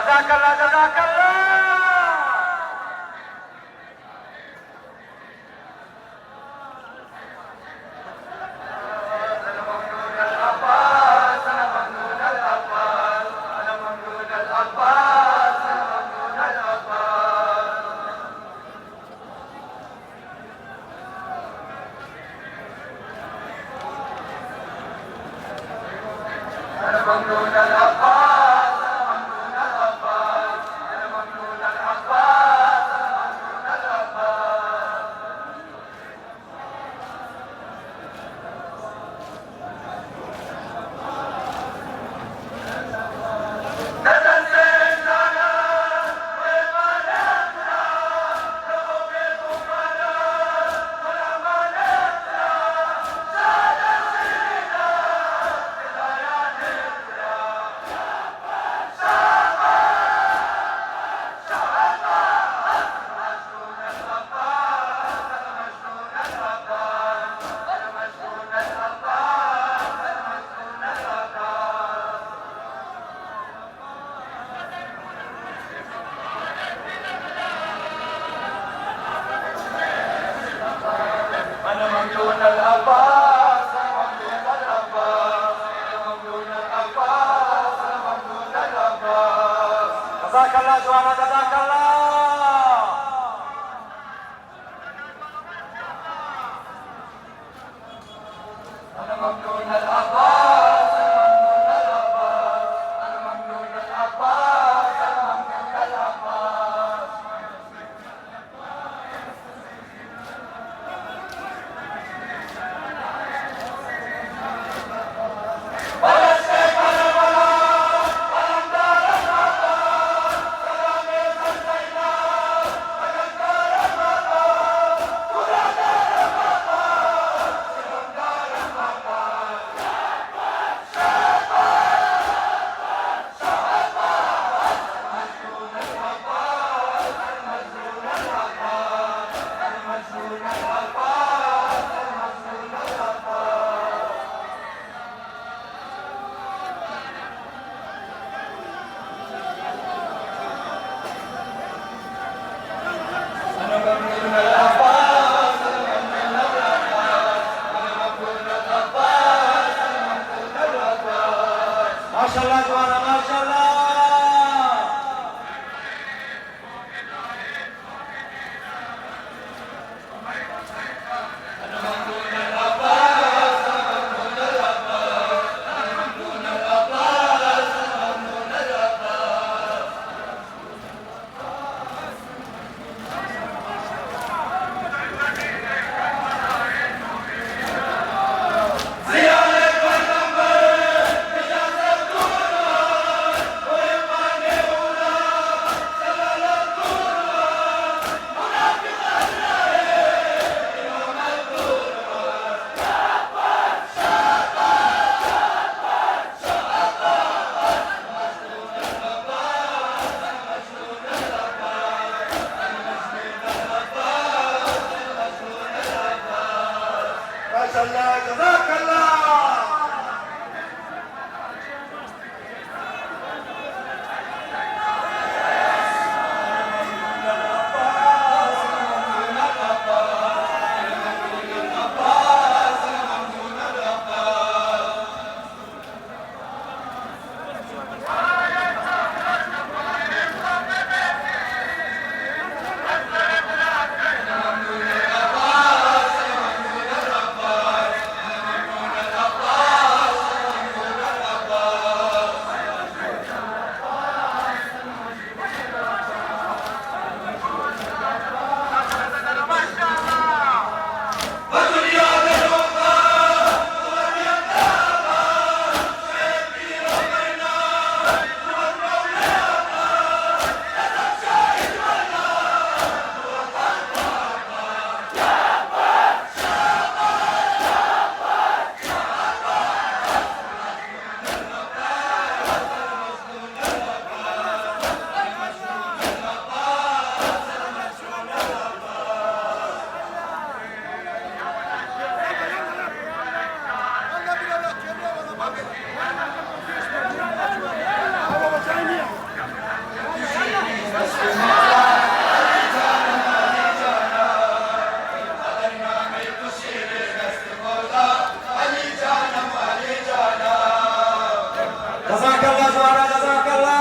جزاك الله جزاك الله. جزاك الله جوانا جزاك الله. أنا ممنون العباس أنا ممنون العباس أنا ممنون العباس. ولا الشيخ ولا الولد ولا مدار العباس سلامي خلفينا وقد دار المطار ولا دار المطار شلون دار المطار. مجنون العباس مجنون العباس مجنون العباس مجنون العباس. أنا ممنون العباس أنا ممنون العباس أنا ممنون العباس أنا ممنون العباس. ما شاء الله جوانا ما شاء الله. أنا ممنون العباس أنا ممنون العباس أنا ممنون العباس أنا ممنون العباس. زيارة والمنبر إجازة دوران Jazakallah juara, jazakallah.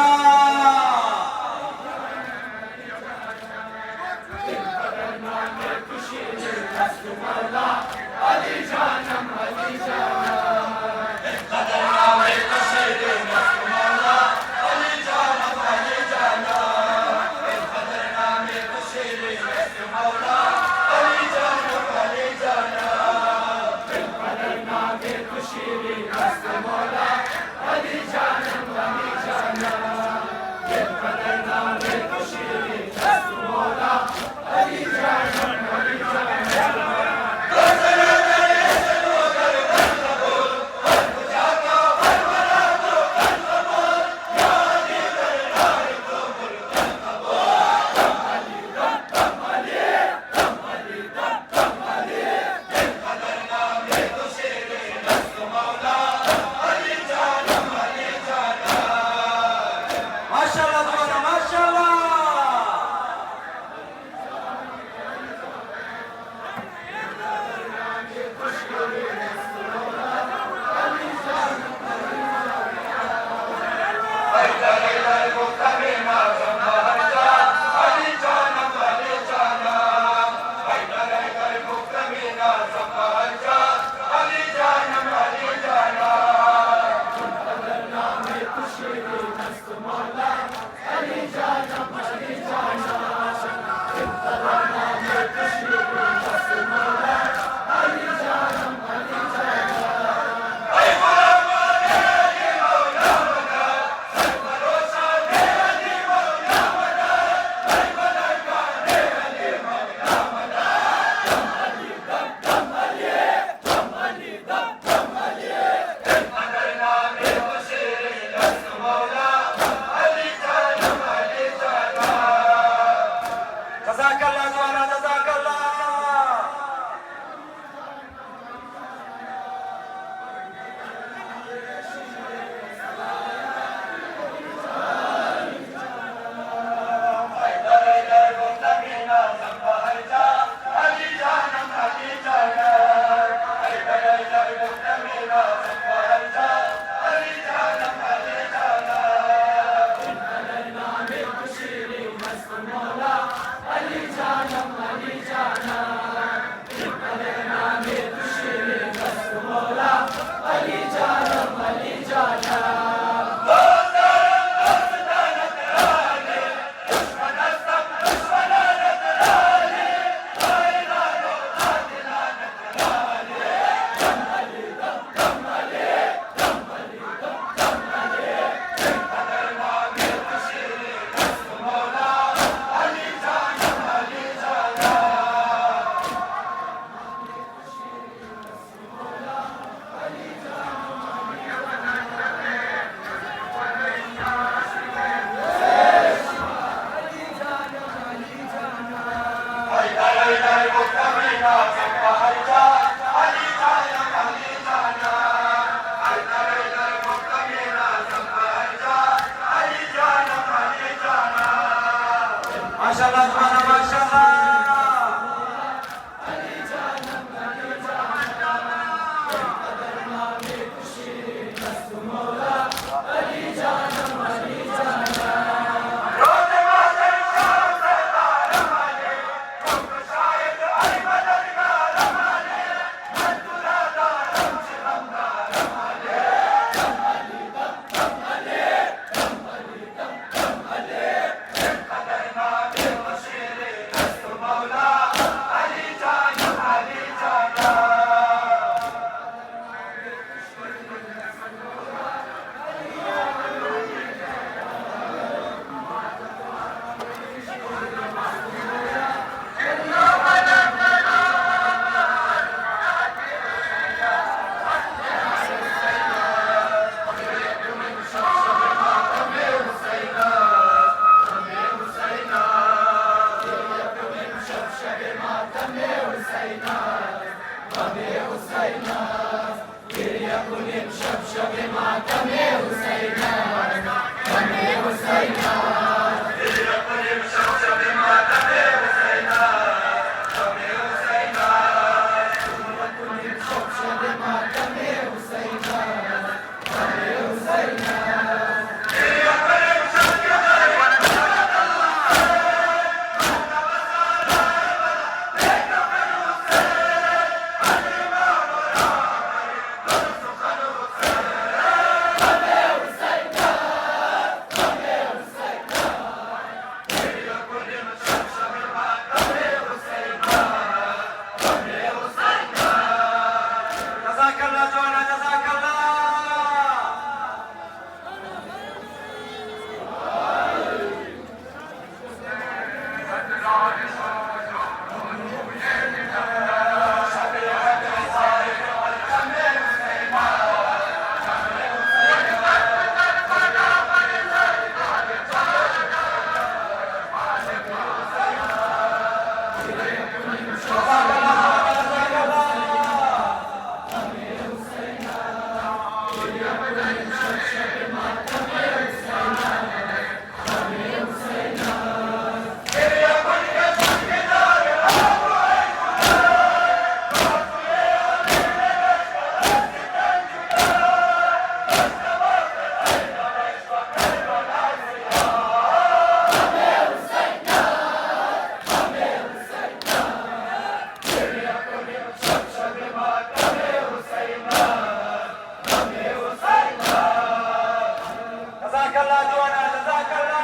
الله جوانا جزاك الله.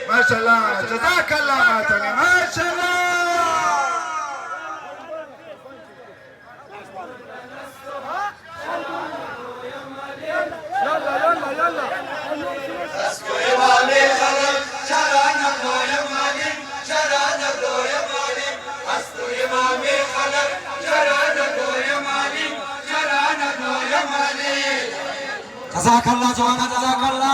ما شاء الله جزاك الله ماتني ما شاء الله. يلا يلا يلا اسكو امامي خلق شرانا يا مالي شرانا يا مالي اسكو امامي خلق شرانا يا مالي شرانا يا مالي. جزاك الله جوانا جزاك الله.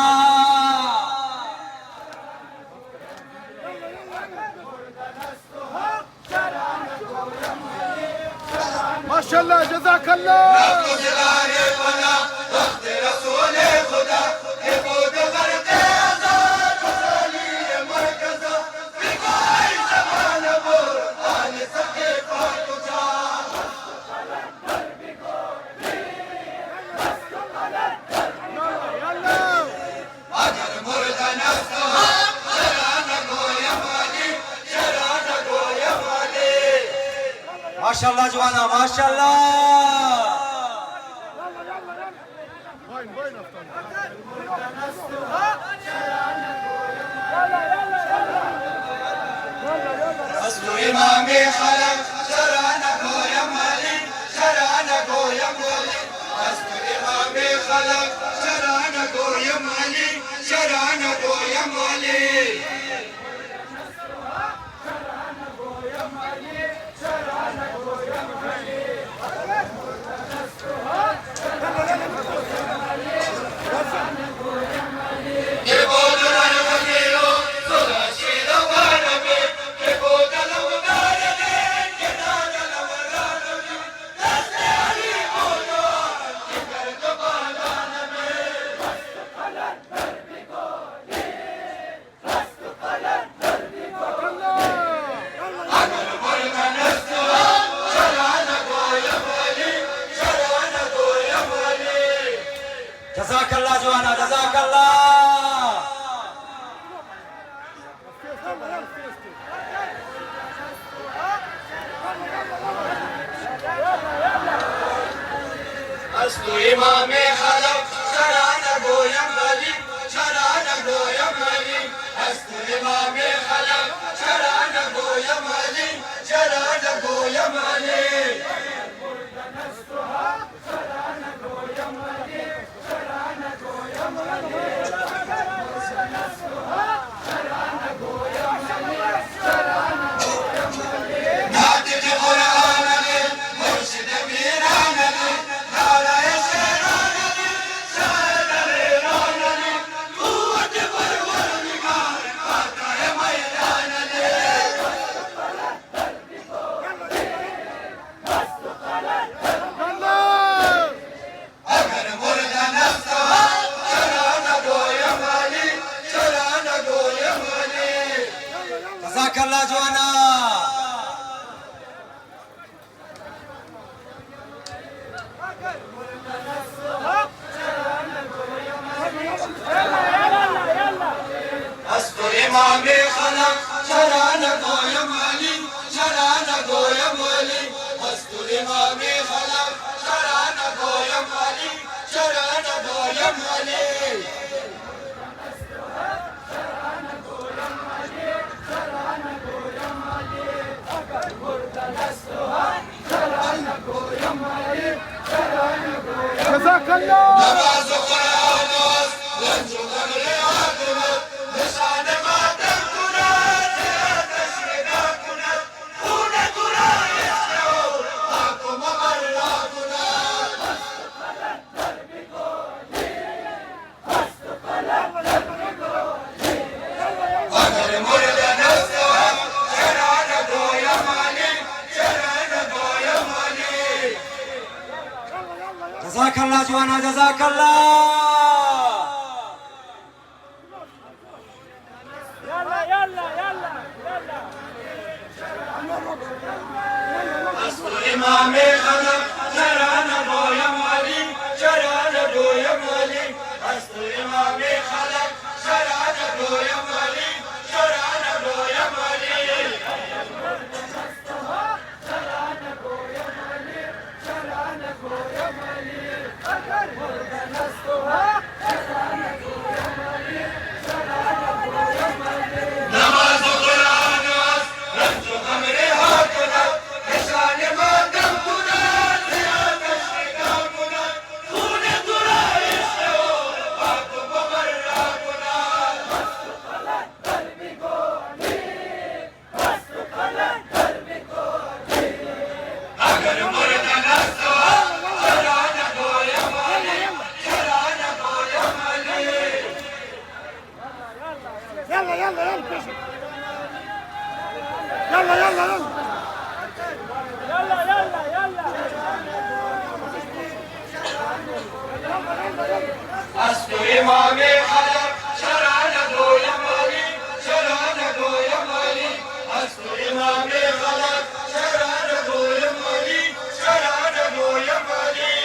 ما شاء الله جزاك الله. ما شاء الله جوانا ما شاء الله. وين اسكو امامي خلق شرانا يا مالي شرانا يا مالي اسكو امامي خلق شرانا يا مالي شرانا يا مالي. جزاك الله جوانا جزاك الله. اسكو امامي خلق شرانا يا مالي شرانا يا مالي اسكو امامي خلق شرانا يا مالي شرانا يا مالي. جزاك الله جوانا. اسكو امامي خلق شرانا يا مالي شرانا يا مالي اسكو امامي خلق شرانا يا مالي شرانا يا مالي. جزاك الله. جزاك الله جوانا جزاك الله. يلا يلا يلا يلا أصل إمام خلق شرعنا دويم علي شرعنا دويم علي أصل إمام خلق شرعنا دويم علي شرعنا دويم علي شرعنا دويم علي شرعنا دويم علي مرد نستوها شرعنا دويم علي شرعنا دويم علي نماز قرآن رمز خمر هاتنا نشان ما دمتنا زياد اشتقاقنا خون ترائش وقت بمراقنا مستقلت قلبي قولي مستقلت قلبي قولي اگر مرد نستوها شرعنا دويم علي شرعنا دويم علي يلا يلا يلا بيشي يلا يلا يلا أصل إمام خلق شرعنا دويم علي شرعنا دويم علي أصل إمام خلق شرعنا دويم علي شرعنا دويم علي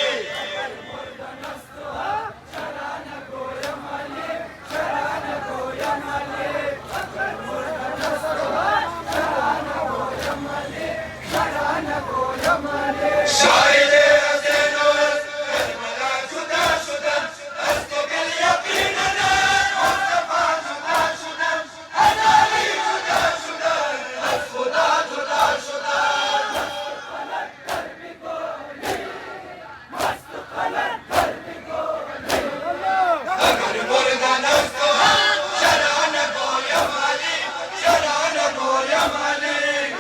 شاهد حسين كربلا جدا شدن أصدق اليقين مصطفى جدا شدن أنا علي جدا شدن الخدا جدا شدن أگر مرد نستوها شرعنا دويم علي شرعنا دويم علي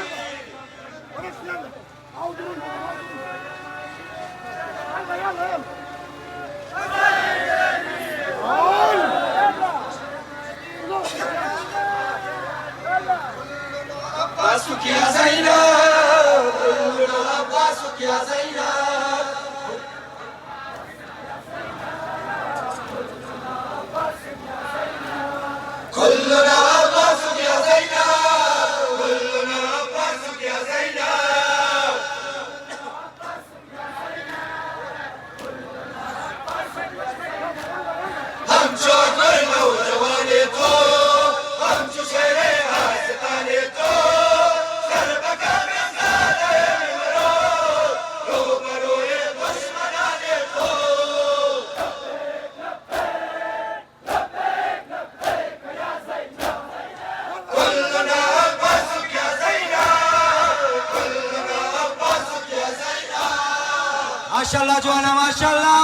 عباسك يا زينب كلنا عباسك يا زينب كلنا عباسك يا زينب كلنا عباسك يا زينب हम चौकर नौजवाने तो हम चुशेरे आस्ताने तो सरबका में ज़्यादा निमरो रो करो ये दुश्मनाने तो कुल्लुना अब्बासुक या ज़ैनब कुल्लुना अब्बासुक या ज़ैनब माशाअल्लाह जवाना माशाअल्लाह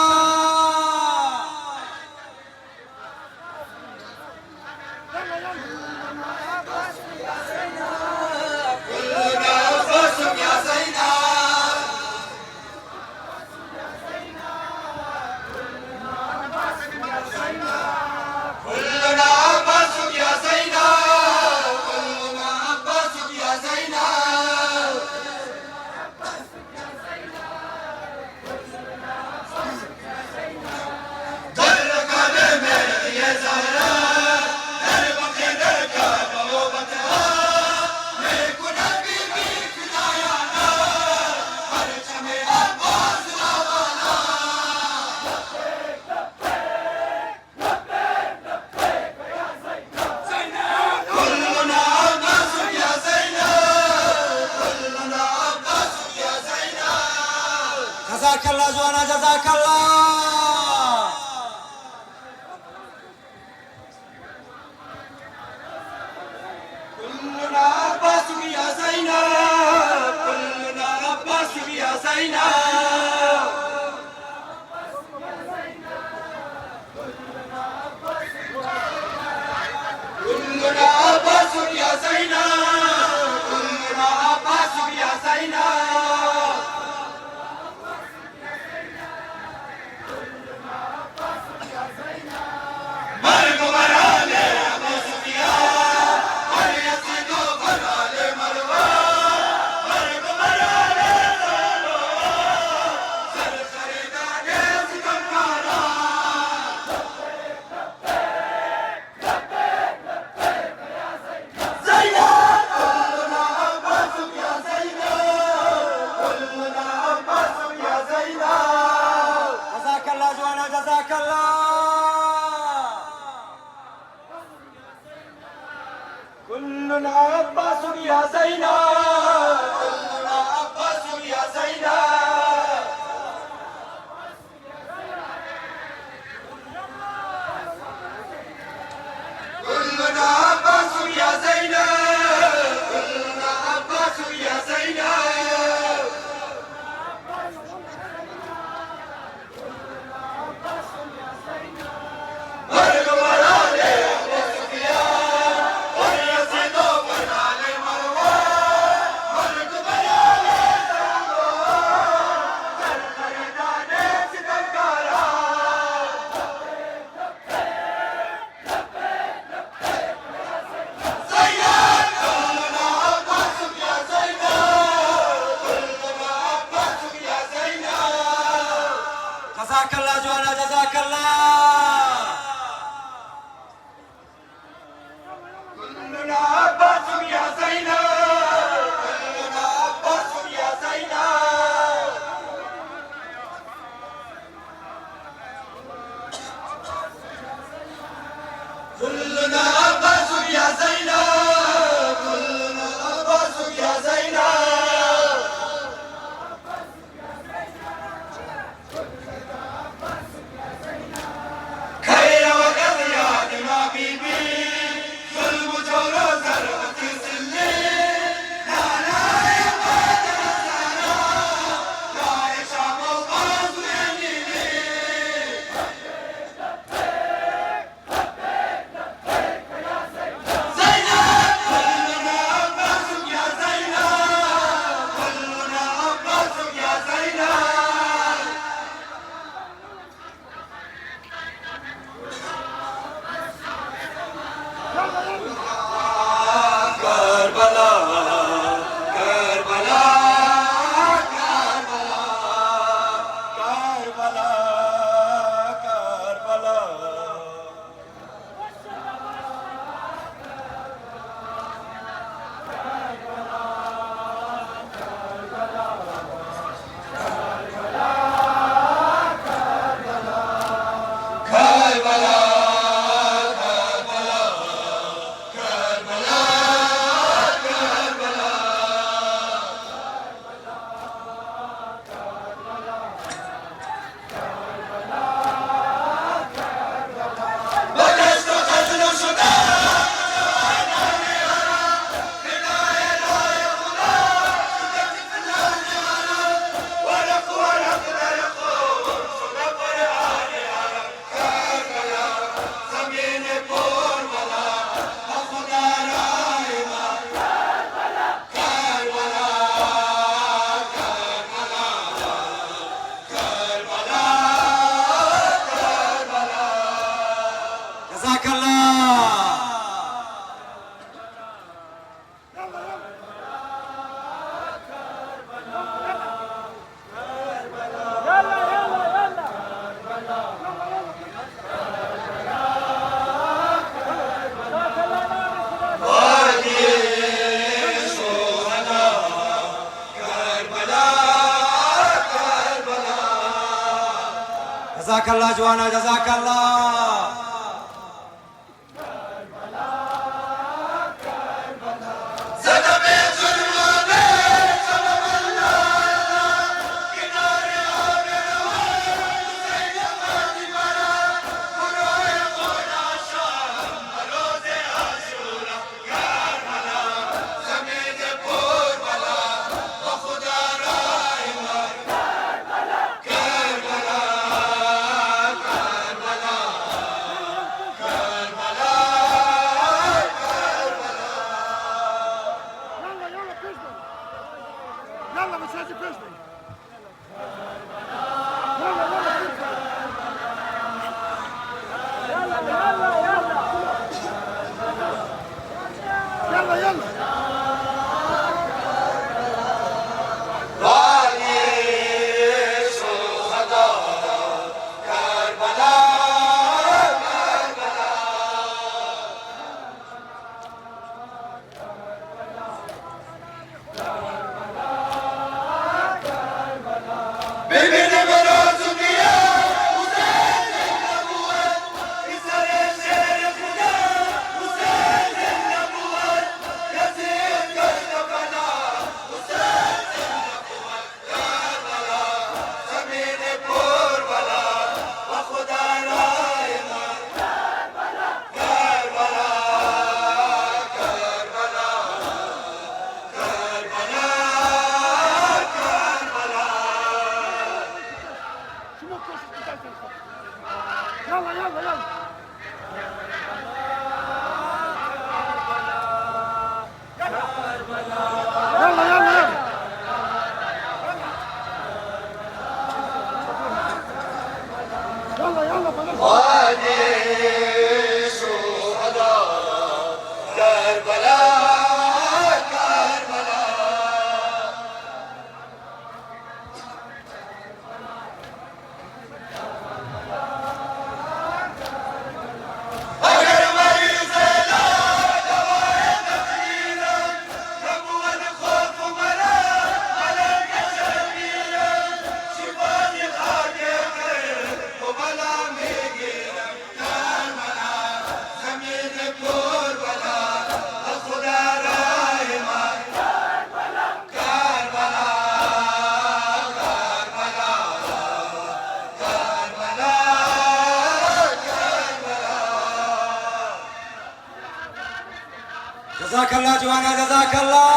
كلنا عباسك يا زينب كلنا عباسك يا زينب كلنا عباسك يا زينب درك على يا زهرة دربك درك بوابتها يكون حبيبي في دايانا فرجة من عباس الأوانا كلنا عباسك يا زينب كلنا عباسك يا زينب جزاك الله جوانا جزاك الله كلنا عباسك يا زينب كلنا عباسك يا زينب كلنا عباسك يا زينب كلنا عباسك يا زينب مرق مرالي أبو سفيان هل يزيد مرالي مروان مرق مرالي جزاك الله جوانا جزاك الله. يلا مش عايز يفشل. يلا جزاك الله جوانا جزاك الله.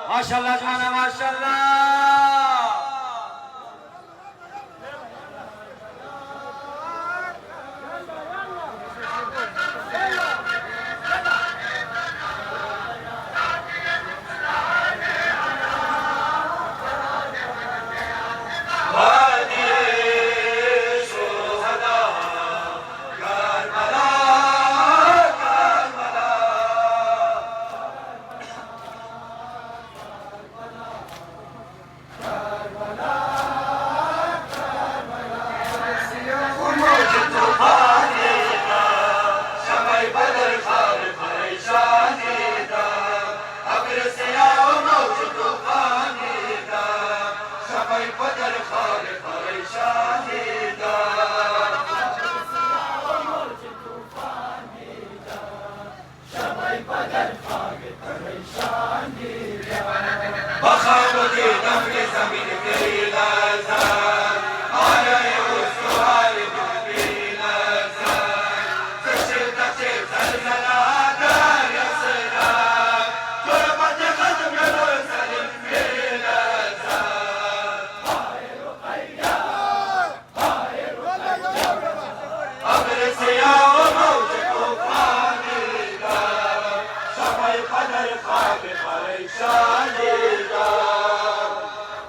ما شاء الله جماعة ما شاء الله. بخاوتي دم في زمين كي لا زال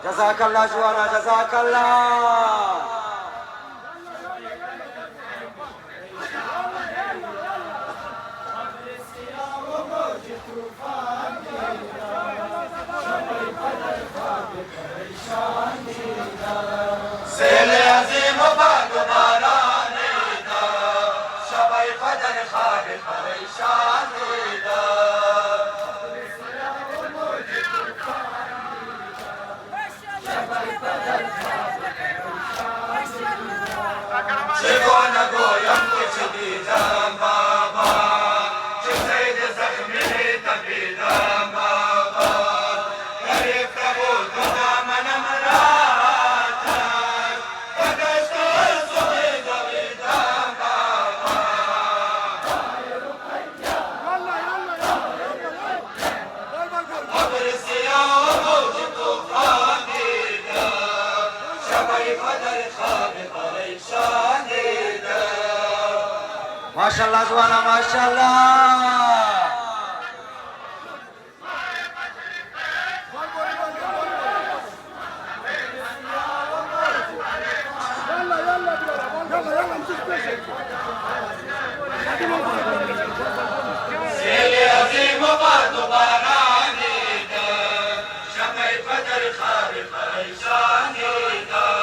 جزاك الله جوانا جزاك الله. سيل عظيم وبعد باراني دا شبي قدر خاب پریشانی دا چگونه گویم که چه دیدم بابا چه زید زخمی تپیدم بابا گریفته بود و دامنم راتم و دست و سوی دویدم بابا ابر سیاه و موج طوفان دیدم شبی قدر خواب پریشان دیدم. ماشاءالله جوانا ماشاءالله. سیل عظیم و باد و باران دیدم شبی قدر خواب پریشان دیدم.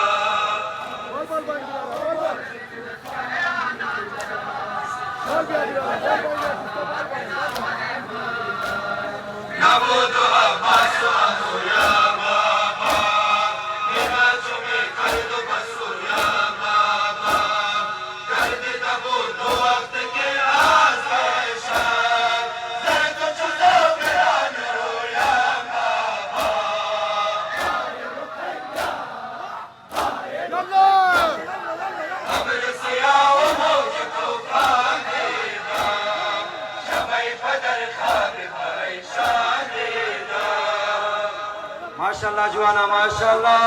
نبود و عباس و عمو یا بابا نماز می کرد و بسو یا بابا گردیده بود و وقت که از بشم زرد و چوزه و گران رو یا بابا ابر سیاه و موج طوفان دیدم شبی قدر خواب پریشان دیدم. ماشاءالله جوانا ماشاءالله.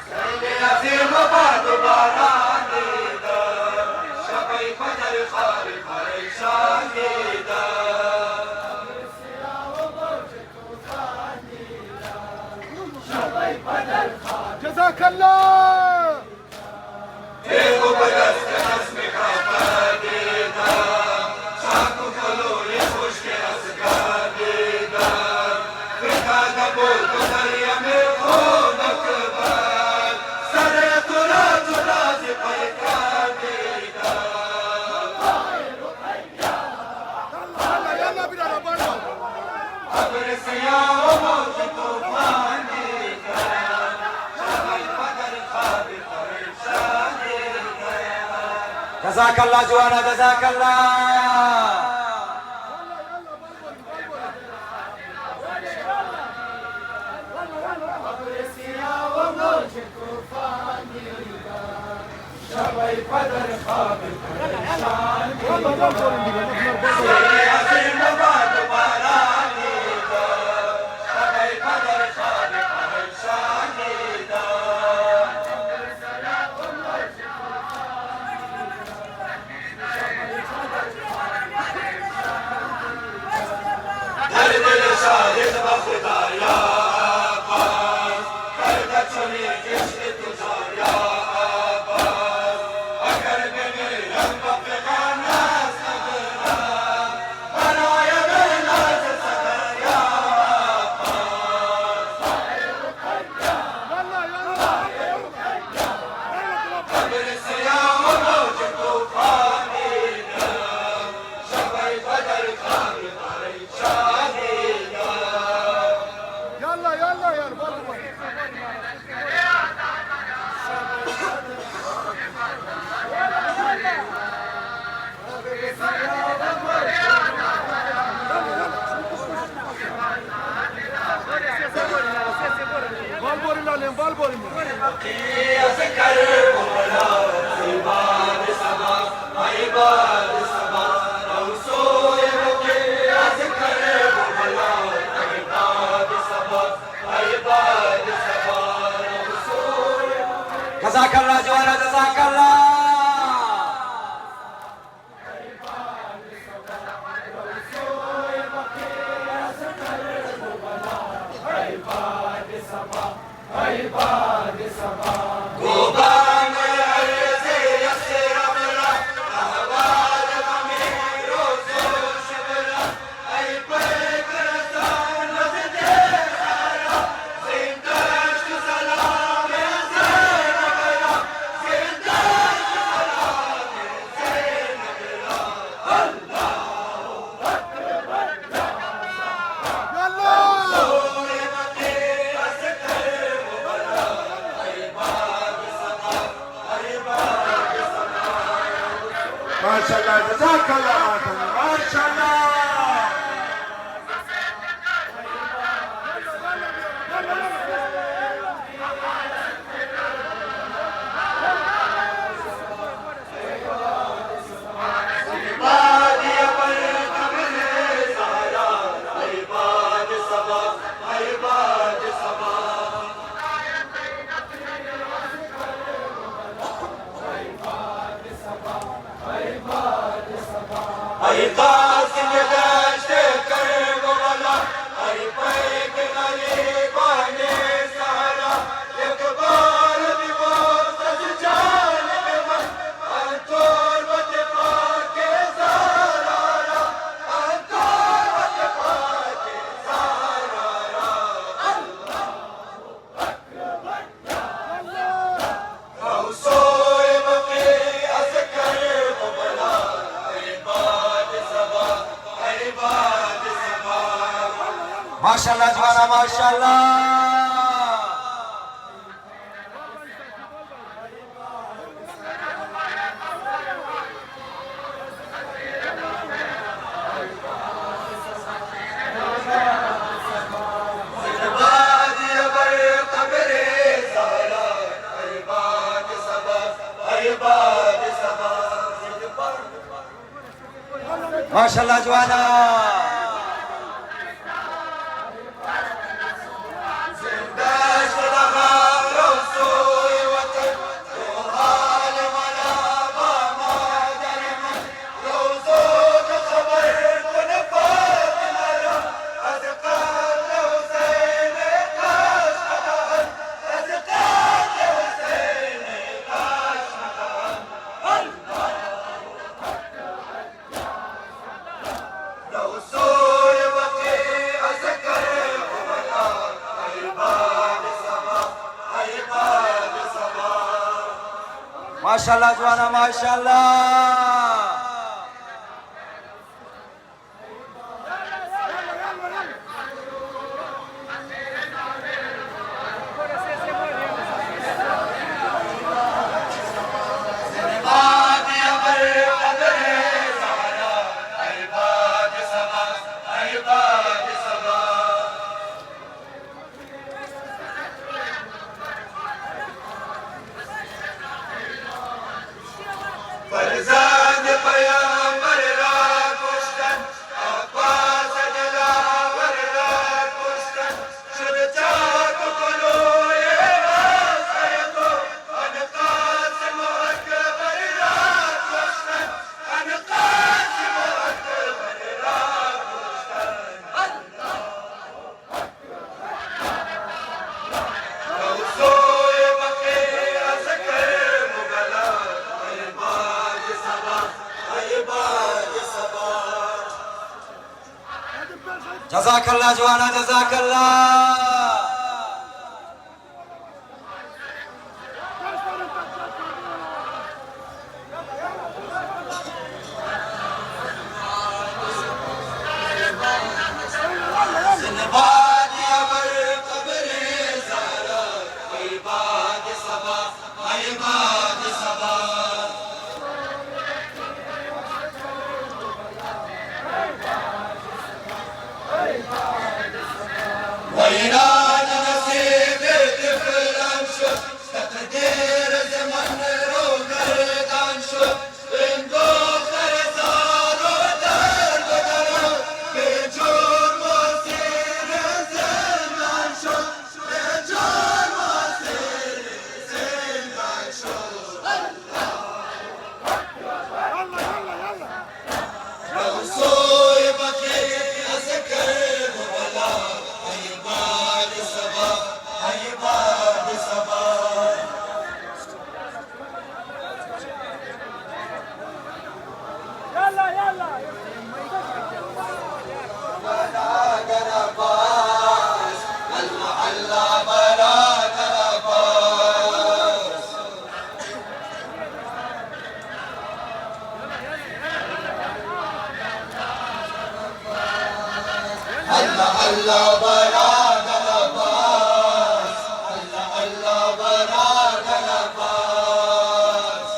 سیل عظیم و باد و باران دیدم شبی قدر خواب پریشان دیدم. جزاك الله. تیغ و به دست رسم کافر دیدم چاک و کلوی خشک اسکر دیدم فتاده بود و دریم خون و کبر سر تو را زی پیکر دیدم. يلا بنا برا. ابر سیاه و موج طوفان دیدم شبی قدر خواب پریشان دیدم. جزاك الله جوانا جزاك الله. سیل عظیم و باد و باران دیدم شبی قدر خواب پریشان دیدم. در دل شاهد با خدایا عباس کرده چنین عشق تو جایا عباس اگر بمیرم با فغان از قبرم برای بلاز صدر یا عباس ابر سیاه و موج طوفان دیدم شبی قدر خواب پریشان دیدم. يلا يلا يا برا. بالبوري لا بالبوري. ذكر ولا عباد سما عباد سما روسو يبكي ذكر ولا Jazakallah. ما شاء الله جزاك الله ما شاء الله. Maşallah civana maşallah. Maşallah civana. Maşallah civana maşallah. Jazakallah civana jazakallah. الله براد العباس الله براد العباس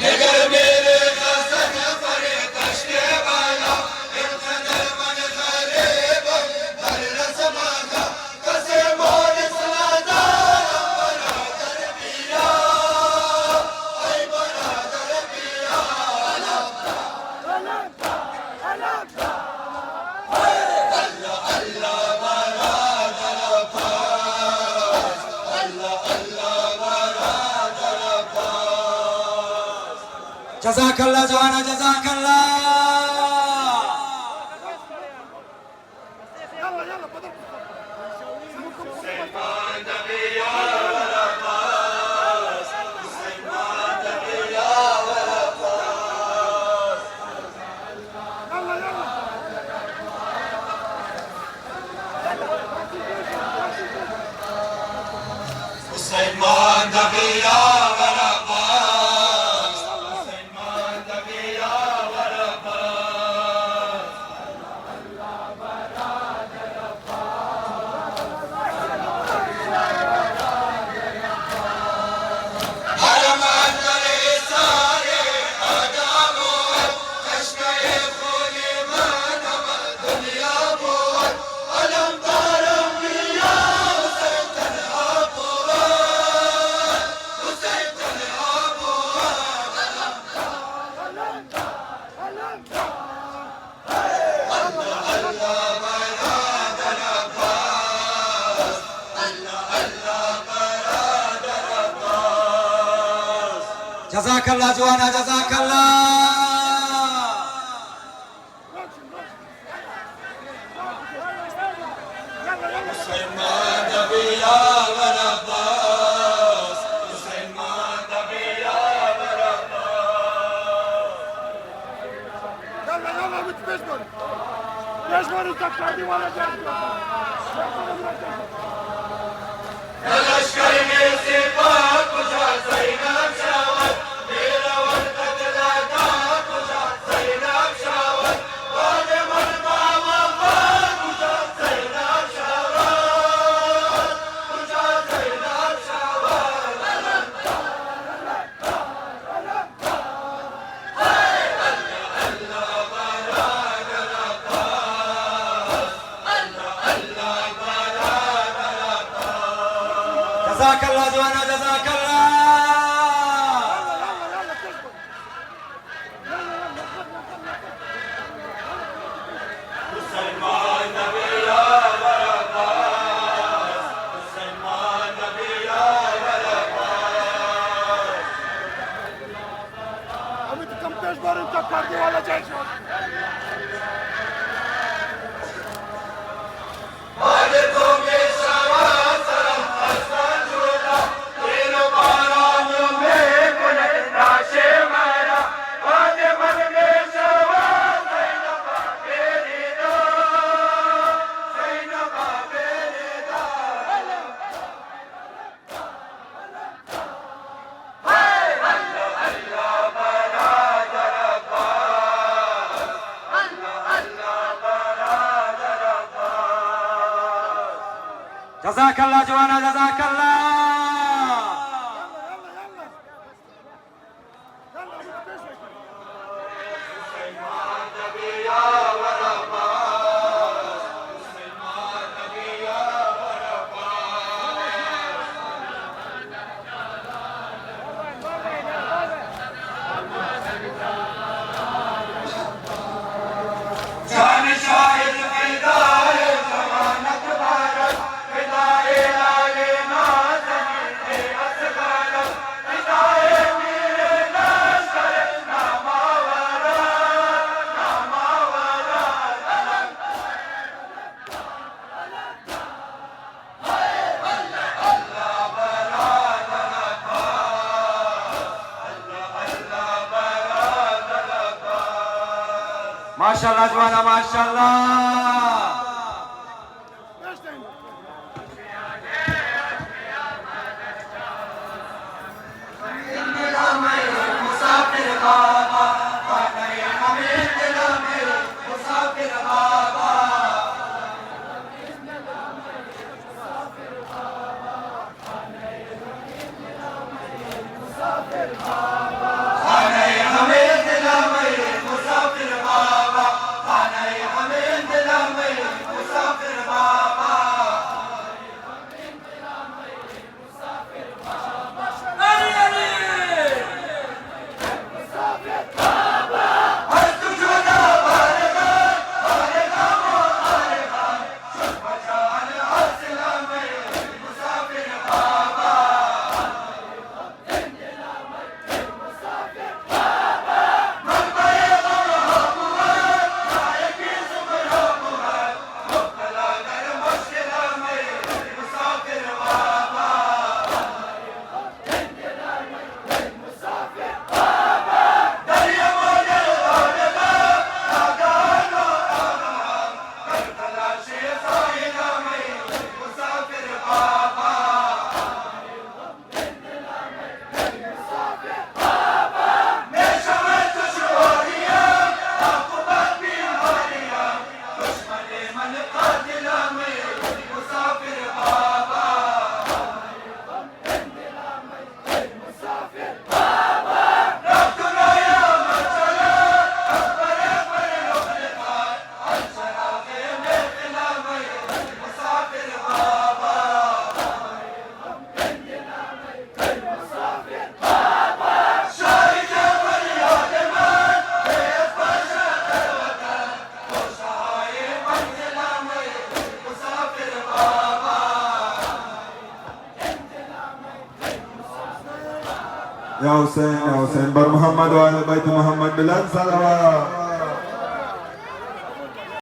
نگر میرے خزن فری کشتے بالا انخدر من غریب در رسمانا کسے مورس نادار برادر بیا ای برادر بیا اللہ اللہ براد العباس اللہ اللہ براد العباس جزاك الله جوانا جزاك الله. Müslüman da bir yaver Abbas Müslüman da bir yaver Abbas Haram andare sare adamu Kashkaye khuni manama dünya bu Alam daram biya Hüseyin tenha bu Hüseyin tenha bu Allah Allah barad al-Abbas Allah Allah barad al-Abbas جزاك الله جوانا جزاك الله. Müslüman da bir yaver Abbas Müslüman da bir yaver Abbas يلا يلا بتبشمر بشمر التقاعدي ولا جاهز Lashkar mein sipat kucha Zainab Shawat Mera warkat lata kucha Zainab Shawat Wale marma wafat kucha Zainab Shawat Kucha Zainab Shawat Allah barad al-Abbas Allah barad al-Abbas جزاك الله جوانا جزاك الله. Müslüman da bir yaver Abbas Müslüman da bir yaver Abbas عميد كم بشمر التقاعدي ولا جاهز Hadi tumi şavat salam aslan jula Dino baranyo me kule naşe mara Hadi man me şavat Zainaba berida Zainaba berida Allah Allah barad al-Abbas Allah Allah barad al-Abbas جزاك الله جوانا جزاك الله. Müslüman da bir yaver Abbas Müslüman da bir yaver Abbas Can-ı şahit fidâ-i zamanet barat Fidâ-i lâl-i nâzemîn-i asgârat Fidâ-i mir-i lashkar-i namâvarat Namâvarat Allah barad al-Abbas Allah Allah barad al-Abbas माशाल्लाह जवाना माशाल्लाह. ليش يا حسين بر محمد وآل بيت محمد بلال صلوات